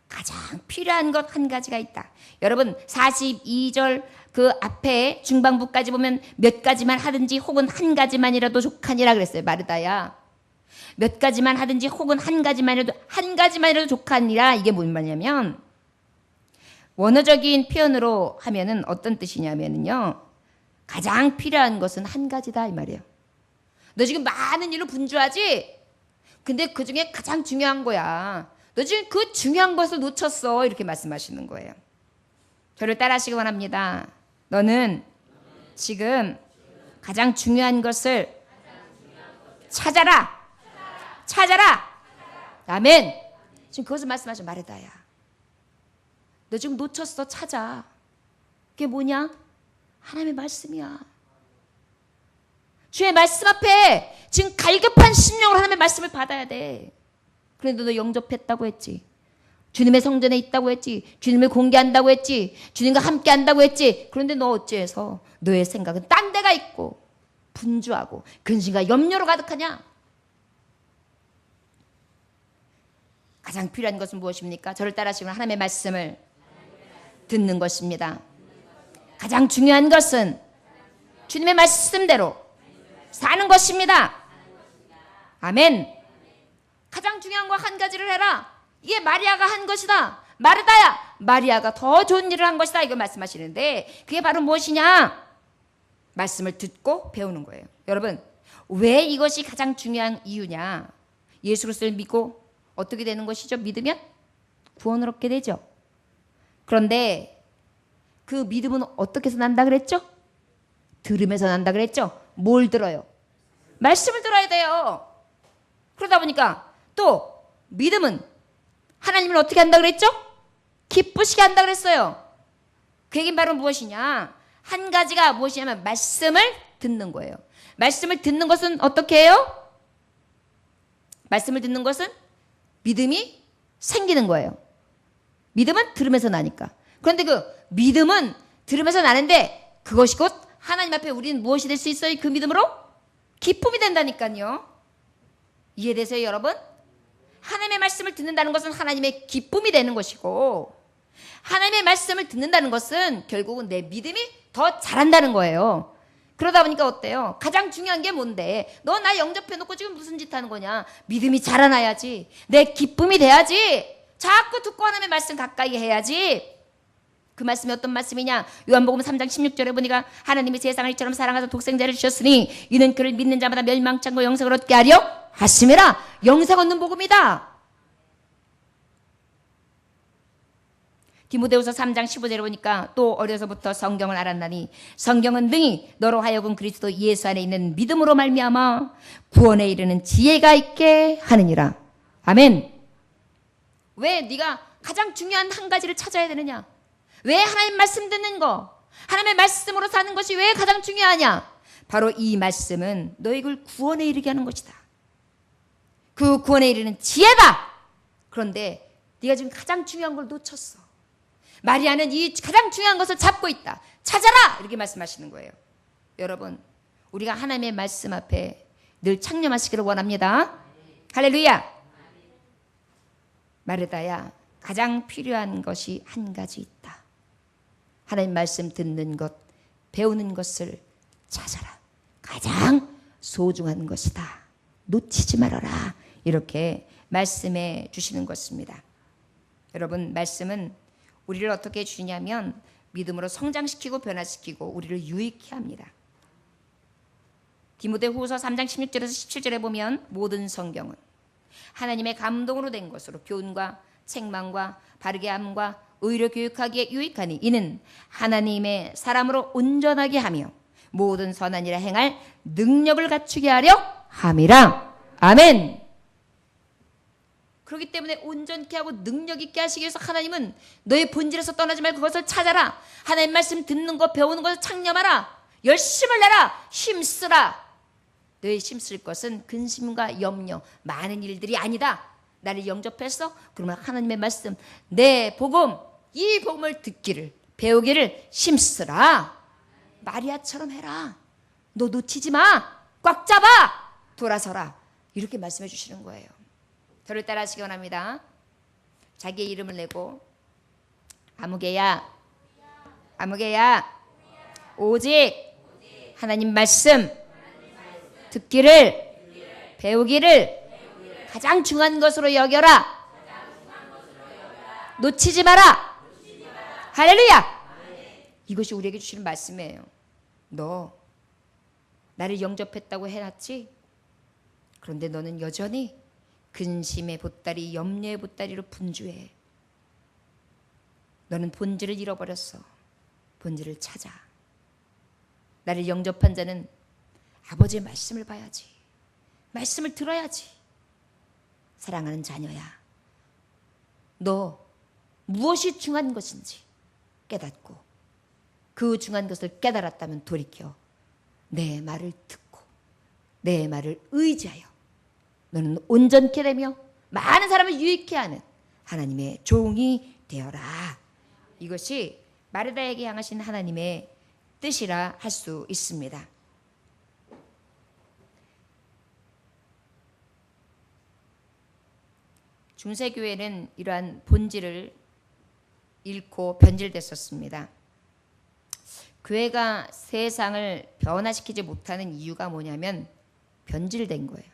가장 필요한 것 한 가지가 있다. 여러분, 42절 그 앞에 중반부까지 보면 몇 가지만 하든지 혹은 한 가지만이라도 족하니라 그랬어요. 마르다야, 몇 가지만 하든지 혹은 한 가지만이라도 족하니라. 이게 뭔 말이냐면, 원어적인 표현으로 하면은 어떤 뜻이냐면요, 가장 필요한 것은 한 가지다 이 말이에요. 너 지금 많은 일로 분주하지? 근데 그 중에 가장 중요한 거야. 너 지금 그 중요한 것을 놓쳤어. 이렇게 말씀하시는 거예요. 저를 따라하시기 원합니다. 너는 지금 가장 중요한 것을 찾아라. 아멘. 지금 그것을 말씀하셔. 마르다야, 너 지금 놓쳤어. 찾아. 그게 뭐냐? 하나님의 말씀이야. 주의 말씀 앞에 지금 갈급한 심령으로 하나님의 말씀을 받아야 돼. 그런데 너 영접했다고 했지. 주님의 성전에 있다고 했지. 주님을 공개한다고 했지. 주님과 함께 한다고 했지. 그런데 너 어찌해서 너의 생각은 딴 데가 있고 분주하고 근심과 염려로 가득하냐? 가장 필요한 것은 무엇입니까? 저를 따라하시면 하나님의 말씀을 듣는 것입니다. 가장 중요한 것은 주님의 말씀대로 사는 것입니다. 아멘. 가장 중요한 거 한 가지를 해라. 이게 마리아가 한 것이다. 마르다야, 마리아가 더 좋은 일을 한 것이다. 이거 말씀하시는데 그게 바로 무엇이냐? 말씀을 듣고 배우는 거예요. 여러분, 왜 이것이 가장 중요한 이유냐? 예수 그리스도를 믿고 어떻게 되는 것이죠? 믿으면 구원을 얻게 되죠. 그런데 그 믿음은 어떻게 해서 난다 그랬죠? 들으면서 난다 그랬죠? 뭘 들어요? 말씀을 들어야 돼요. 그러다 보니까 또 믿음은 하나님을 어떻게 한다 그랬죠? 기쁘시게 한다 그랬어요. 그 얘기는 바로 무엇이냐? 한 가지가 무엇이냐면 말씀을 듣는 거예요. 말씀을 듣는 것은 어떻게 해요? 말씀을 듣는 것은 믿음이 생기는 거예요. 믿음은 들으면서 나니까. 그런데 그 믿음은 들으면서 나는데 그것이 곧 하나님 앞에 우리는 무엇이 될 수 있어요? 그 믿음으로? 기쁨이 된다니까요. 이해되세요, 여러분? 하나님의 말씀을 듣는다는 것은 하나님의 기쁨이 되는 것이고, 하나님의 말씀을 듣는다는 것은 결국은 내 믿음이 더 자란다는 거예요. 그러다 보니까 어때요? 가장 중요한 게 뭔데? 너 나 영접해놓고 지금 무슨 짓 하는 거냐? 믿음이 자라나야지. 내 기쁨이 돼야지. 자꾸 듣고 하나님의 말씀 가까이 해야지. 그 말씀이 어떤 말씀이냐? 요한복음 3장 16절에 보니까 하나님이 세상을 이처럼 사랑하사 독생자를 주셨으니 이는 그를 믿는 자마다 멸망치 않고 영생을 얻게 하려 하심이라. 영생 얻는 복음이다. 디모데후서 3장 15절에 보니까 또 어려서부터 성경을 알았나니 성경은 능히 너로 하여금 그리스도 예수 안에 있는 믿음으로 말미암아 구원에 이르는 지혜가 있게 하느니라. 아멘. 왜 네가 가장 중요한 한 가지를 찾아야 되느냐? 왜 하나님 말씀 듣는 거, 하나님의 말씀으로 사는 것이 왜 가장 중요하냐? 바로 이 말씀은 너희를 구원에 이르게 하는 것이다. 그 구원에 이르는 지혜다. 그런데 네가 지금 가장 중요한 걸 놓쳤어. 마리아는 이 가장 중요한 것을 잡고 있다. 찾아라! 이렇게 말씀하시는 거예요. 여러분, 우리가 하나님의 말씀 앞에 늘 창념하시기를 원합니다. 할렐루야! 마르다야, 가장 필요한 것이 한 가지 있다. 하나님 말씀 듣는 것, 배우는 것을 찾아라. 가장 소중한 것이다. 놓치지 말아라. 이렇게 말씀해 주시는 것입니다. 여러분, 말씀은 우리를 어떻게 해주냐면 믿음으로 성장시키고 변화시키고 우리를 유익케 합니다. 디모데후서 3장 16절에서 17절에 보면 모든 성경은 하나님의 감동으로 된 것으로 교훈과 책망과 바르게 함과 의로 교육하기에 유익하니 이는 하나님의 사람으로 온전하게 하며 모든 선한 일을 행할 능력을 갖추게 하려 함이라. 아멘. 그렇기 때문에 온전케 하고 능력 있게 하시기 위해서 하나님은 너의 본질에서 떠나지 말고 그것을 찾아라. 하나님 말씀 듣는 것, 배우는 것을 창념하라. 열심을 내라. 힘쓰라. 너의 힘쓸 것은 근심과 염려, 많은 일들이 아니다. 나를 영접했어? 그러면 하나님의 말씀, 내 복음, 이 복음을 듣기를, 배우기를 힘쓰라. 마리아처럼 해라. 너 놓치지 마. 꽉 잡아. 돌아서라. 이렇게 말씀해 주시는 거예요. 저를 따라 하시기 원합니다. 자기의 이름을 내고 아무개야, 아무개야, 오직 하나님 말씀 듣기를, 배우기를 가장 중요한 것으로 여겨라. 놓치지 마라. 할렐루야. 이것이 우리에게 주시는 말씀이에요. 너 나를 영접했다고 해놨지? 그런데 너는 여전히 근심의 보따리, 염려의 보따리로 분주해. 너는 본질을 잃어버렸어. 본질을 찾아. 나를 영접한 자는 아버지의 말씀을 봐야지. 말씀을 들어야지. 사랑하는 자녀야, 너 무엇이 중요한 것인지 깨닫고 그 중요한 것을 깨달았다면 돌이켜 내 말을 듣고 내 말을 의지하여 너는 온전케 되며 많은 사람을 유익케 하는 하나님의 종이 되어라. 이것이 마르다에게 향하신 하나님의 뜻이라 할 수 있습니다. 중세교회는 이러한 본질을 잃고 변질됐었습니다. 교회가 세상을 변화시키지 못하는 이유가 뭐냐면 변질된 거예요.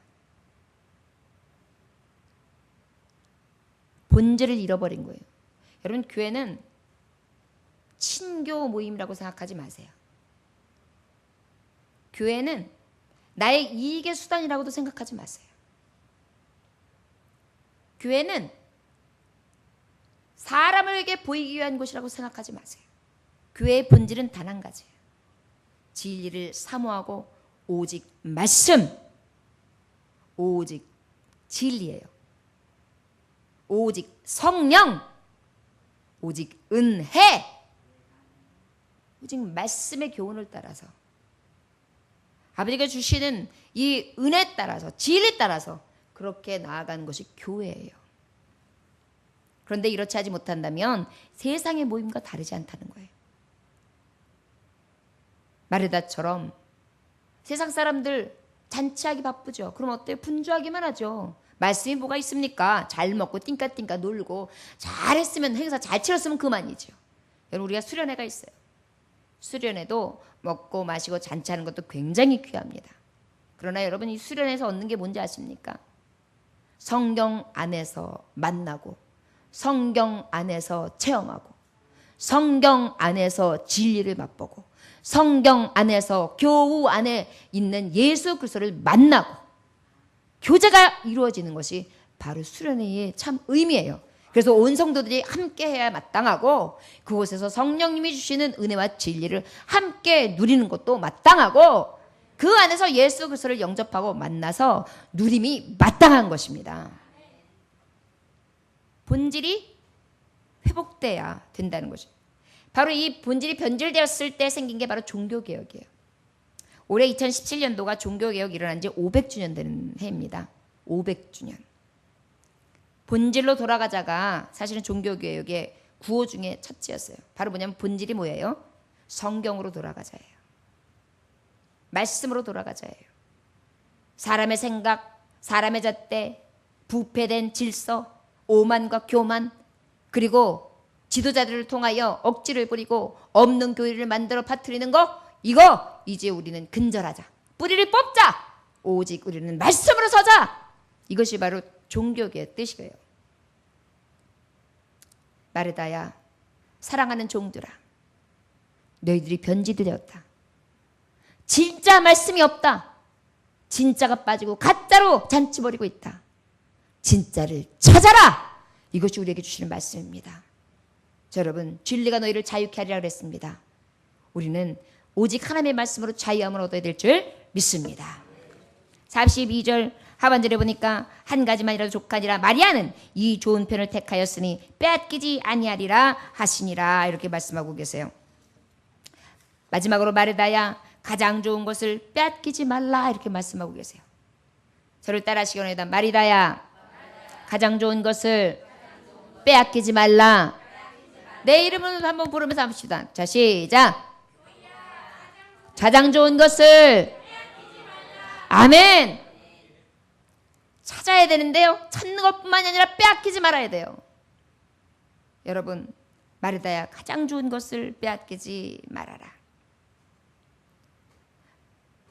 본질을 잃어버린 거예요. 여러분, 교회는 친교 모임이라고 생각하지 마세요. 교회는 나의 이익의 수단이라고도 생각하지 마세요. 교회는 사람에게 보이기 위한 곳이라고 생각하지 마세요. 교회의 본질은 단 한 가지예요. 진리를 사모하고 오직 말씀, 오직 진리예요. 오직 성령, 오직 은혜, 오직 말씀의 교훈을 따라서 아버지가 주시는 이 은혜 따라서 진리 따라서 그렇게 나아가는 것이 교회예요. 그런데 이렇지 하지 못한다면 세상의 모임과 다르지 않다는 거예요. 마르다처럼 세상 사람들 잔치하기 바쁘죠. 그럼 어때요? 분주하기만 하죠. 말씀이 뭐가 있습니까? 잘 먹고 띵까띵까 놀고 잘했으면 행사 잘 치렀으면 그만이죠. 여러분, 우리가 수련회가 있어요. 수련회도 먹고 마시고 잔치하는 것도 굉장히 귀합니다. 그러나 여러분, 이 수련회에서 얻는 게 뭔지 아십니까? 성경 안에서 만나고 성경 안에서 체험하고 성경 안에서 진리를 맛보고 성경 안에서 교우 안에 있는 예수 그리스도를 만나고 교제가 이루어지는 것이 바로 수련회의 참 의미예요. 그래서 온 성도들이 함께 해야 마땅하고 그곳에서 성령님이 주시는 은혜와 진리를 함께 누리는 것도 마땅하고 그 안에서 예수 그리스도를 영접하고 만나서 누림이 마땅한 것입니다. 본질이 회복돼야 된다는 거죠. 바로 이 본질이 변질되었을 때 생긴 게 바로 종교개혁이에요. 올해 2017년도가 종교개혁이 일어난 지 500주년 되는 해입니다. 500주년. 본질로 돌아가자가 사실은 종교개혁의 구호 중에 첫째였어요. 바로 뭐냐면 본질이 뭐예요? 성경으로 돌아가자예요. 말씀으로 돌아가자예요. 사람의 생각, 사람의 잣대, 부패된 질서, 오만과 교만, 그리고 지도자들을 통하여 억지를 부리고 없는 교리를 만들어 퍼뜨리는 거, 이거 이제 우리는 근절하자. 뿌리를 뽑자. 오직 우리는 말씀으로 서자. 이것이 바로 종교개혁의 뜻이에요. 마르다야, 사랑하는 종들아, 너희들이 변질되었다. 진짜 말씀이 없다. 진짜가 빠지고 가짜로 잔치 벌이고 있다. 진짜를 찾아라. 이것이 우리에게 주시는 말씀입니다. 자, 여러분, 진리가 너희를 자유케 하리라 그랬습니다. 우리는 오직 하나님의 말씀으로 자유함을 얻어야 될 줄 믿습니다. 42절 하반절에 보니까 한 가지만이라도 족하니라 마리아는 이 좋은 편을 택하였으니 빼앗기지 아니하리라 하시니라, 이렇게 말씀하고 계세요. 마지막으로 마르다야, 가장 좋은 것을 빼앗기지 말라, 이렇게 말씀하고 계세요. 저를 따라하시기 원합니다. 마리다야, 가장 좋은 것을 빼앗기지 말라. 내 이름을 한번 부르면서 합시다. 자, 시작. 가장 좋은 것을, 아멘. 찾아야 되는데요, 찾는 것뿐만이 아니라 빼앗기지 말아야 돼요. 여러분, 마르다야, 가장 좋은 것을 빼앗기지 말아라.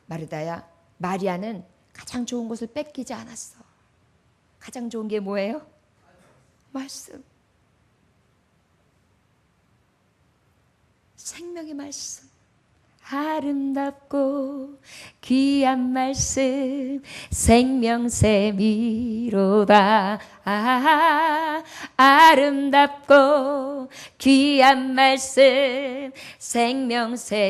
마르다야, 마리아는 가장 좋은 것을 뺏기지 않았어. 가장 좋은 게 뭐예요? 말씀. 생명의 말씀. 아름답고 귀한 말씀, 생명샘이로다. 아름답고 귀한 말씀, 생명샘이로다.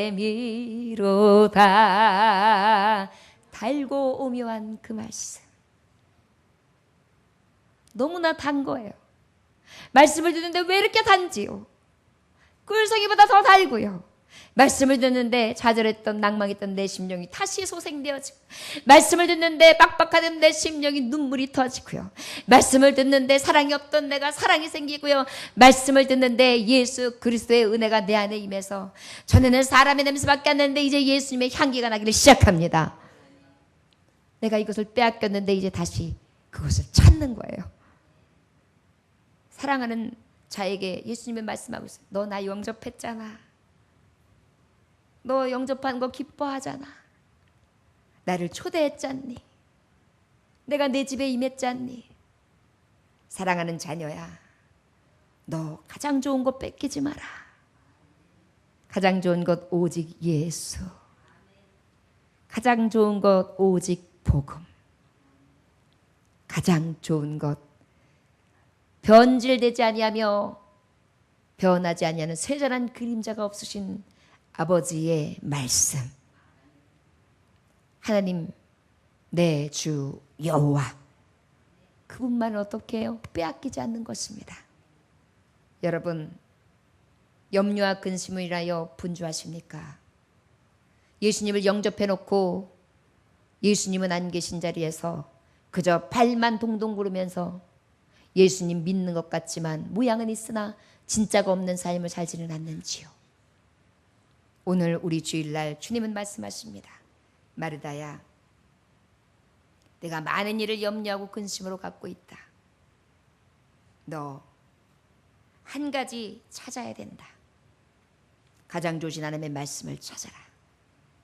달고 오묘한 그 말씀. 너무나 단 거예요. 말씀을 듣는데 왜 이렇게 단지요? 꿀송이보다 더 달고요. 말씀을 듣는데 좌절했던 낭망했던 내 심령이 다시 소생되어지고, 말씀을 듣는데 빡빡하던 내 심령이 눈물이 터지고요. 말씀을 듣는데 사랑이 없던 내가 사랑이 생기고요. 말씀을 듣는데 예수 그리스도의 은혜가 내 안에 임해서 전에는 사람의 냄새밖에 안 나는데 이제 예수님의 향기가 나기를 시작합니다. 내가 이것을 빼앗겼는데 이제 다시 그것을 찾는 거예요. 사랑하는 자에게 예수님이 말씀하고 있어요. 너 나 영접했잖아. 너 영접한 거 기뻐하잖아. 나를 초대했잖니. 내가 내 집에 임했잖니. 사랑하는 자녀야, 너 가장 좋은 것 뺏기지 마라. 가장 좋은 것 오직 예수. 가장 좋은 것 오직 복음. 가장 좋은 것 변질되지 아니하며 변하지 아니하는 세전한 그림자가 없으신 아버지의 말씀. 하나님 내 주 여호와, 그분만은 어떻게 해요? 빼앗기지 않는 것입니다. 여러분, 염려와 근심을 인하여 분주하십니까? 예수님을 영접해 놓고 예수님은 안 계신 자리에서 그저 발만 동동 구르면서 예수님 믿는 것 같지만 모양은 있으나 진짜가 없는 삶을 살지는 않는지요. 오늘 우리 주일날 주님은 말씀하십니다. 마르다야, 내가 많은 일을 염려하고 근심으로 갖고 있다. 너 한 가지 찾아야 된다. 가장 좋으신 하나님의 말씀을 찾아라.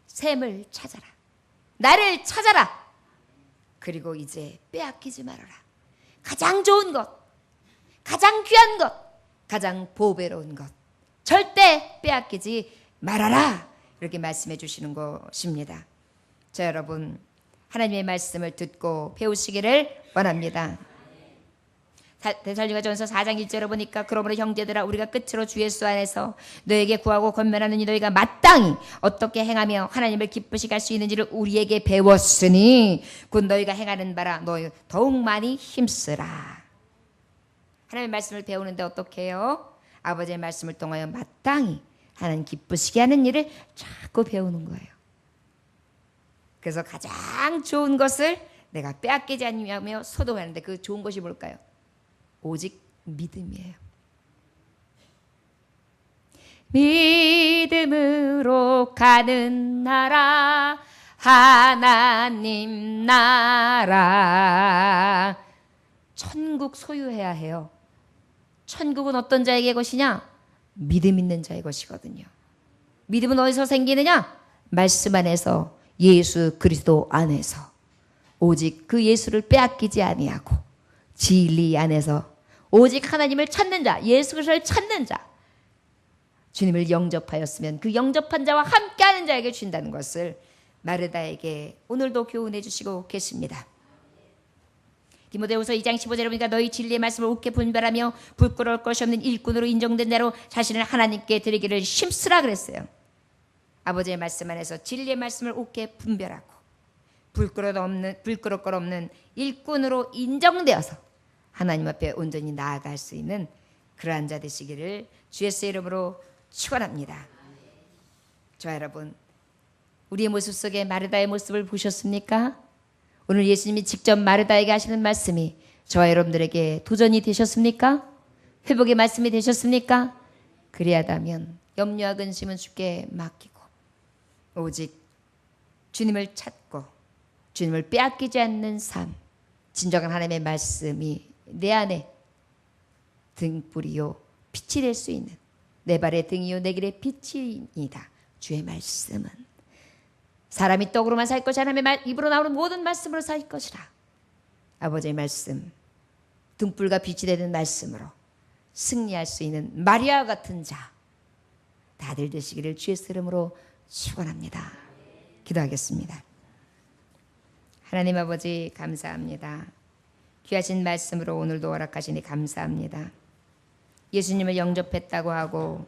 샘을 찾아라. 나를 찾아라. 그리고 이제 빼앗기지 말아라. 가장 좋은 것, 가장 귀한 것, 가장 보배로운 것 절대 빼앗기지 말아라. 이렇게 말씀해 주시는 것입니다. 자, 여러분, 하나님의 말씀을 듣고 배우시기를 원합니다. 데살로니가전서 4장 1절을 보니까 그러므로 형제들아, 우리가 끝으로 주 예수 안에서 너에게 구하고 권면하느니 너희가 마땅히 어떻게 행하며 하나님을 기쁘시게 할 수 있는지를 우리에게 배웠으니 곧 너희가 행하는 바라 너희 더욱 많이 힘쓰라. 하나님의 말씀을 배우는데 어떻게 해요? 아버지의 말씀을 통하여 마땅히 하나님 기쁘시게 하는 일을 자꾸 배우는 거예요. 그래서 가장 좋은 것을 내가 빼앗기지 않으며 소동하는데 그 좋은 것이 뭘까요? 오직 믿음이에요. 믿음으로 가는 나라, 하나님 나라. 천국 소유해야 해요. 천국은 어떤 자에게 것이냐? 믿음 있는 자의 것이거든요. 믿음은 어디서 생기느냐? 말씀 안에서, 예수 그리스도 안에서. 오직 그 예수를 빼앗기지 아니하고 진리 안에서 오직 하나님을 찾는 자, 예수 그리스도를 찾는 자, 주님을 영접하였으면 그 영접한 자와 함께하는 자에게 주신다는 것을 마르다에게 오늘도 교훈해 주시고 계십니다. 디모데후서 2장 15절에 보니까 너희 진리의 말씀을 옳게 분별하며 부끄러울 것이 없는 일꾼으로 인정된 대로 자신을 하나님께 드리기를 힘쓰라 그랬어요. 아버지의 말씀 안에서 진리의 말씀을 옳게 분별하고 불끄러울 것 없는 일꾼으로 인정되어서 하나님 앞에 온전히 나아갈 수 있는 그러한 자 되시기를 주 예수의 이름으로 축원합니다. 저 여러분, 우리의 모습 속에 마르다의 모습을 보셨습니까? 오늘 예수님이 직접 마르다에게 하시는 말씀이 저와 여러분들에게 도전이 되셨습니까? 회복의 말씀이 되셨습니까? 그리하다면 염려와 근심은 주께 맡기고 오직 주님을 찾고 주님을 빼앗기지 않는 삶, 진정한 하나님의 말씀이 내 안에 등불이요 빛이 될 수 있는, 내 발의 등이요 내 길의 빛이니다. 주의 말씀은 사람이 떡으로만 살 것이 하나님의 입으로 나오는 모든 말씀으로 살 것이라. 아버지의 말씀, 등불과 빛이 되는 말씀으로 승리할 수 있는 마리아 같은 자 다들 되시기를 주의 이름으로 축원합니다. 기도하겠습니다. 하나님 아버지 감사합니다. 귀하신 말씀으로 오늘도 허락하시니 감사합니다. 예수님을 영접했다고 하고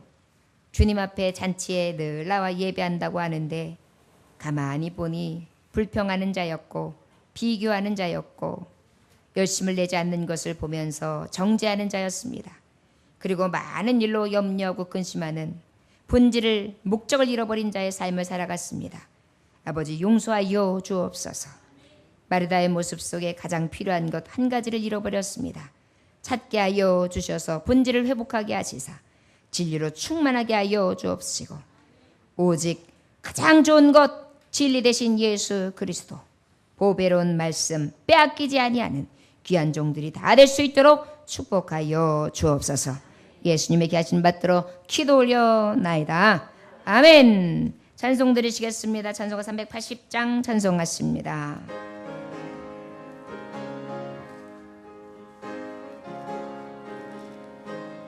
주님 앞에 잔치에 늘 나와 예배한다고 하는데 가만히 보니 불평하는 자였고 비교하는 자였고 열심을 내지 않는 것을 보면서 정죄하는 자였습니다. 그리고 많은 일로 염려하고 근심하는 본질을 목적을 잃어버린 자의 삶을 살아갔습니다. 아버지 용서하여 주옵소서. 마르다의 모습 속에 가장 필요한 것 한 가지를 잃어버렸습니다. 찾게 하여 주셔서 본질을 회복하게 하시사 진리로 충만하게 하여 주옵시고 오직 가장 좋은 것 진리 되신 예수 그리스도 보배로운 말씀 빼앗기지 아니하는 귀한 종들이 다 될 수 있도록 축복하여 주옵소서. 예수님의 귀하신 받들어 기도 올려나이다. 아멘. 찬송 드리시겠습니다. 찬송가 380장 찬송하십니다.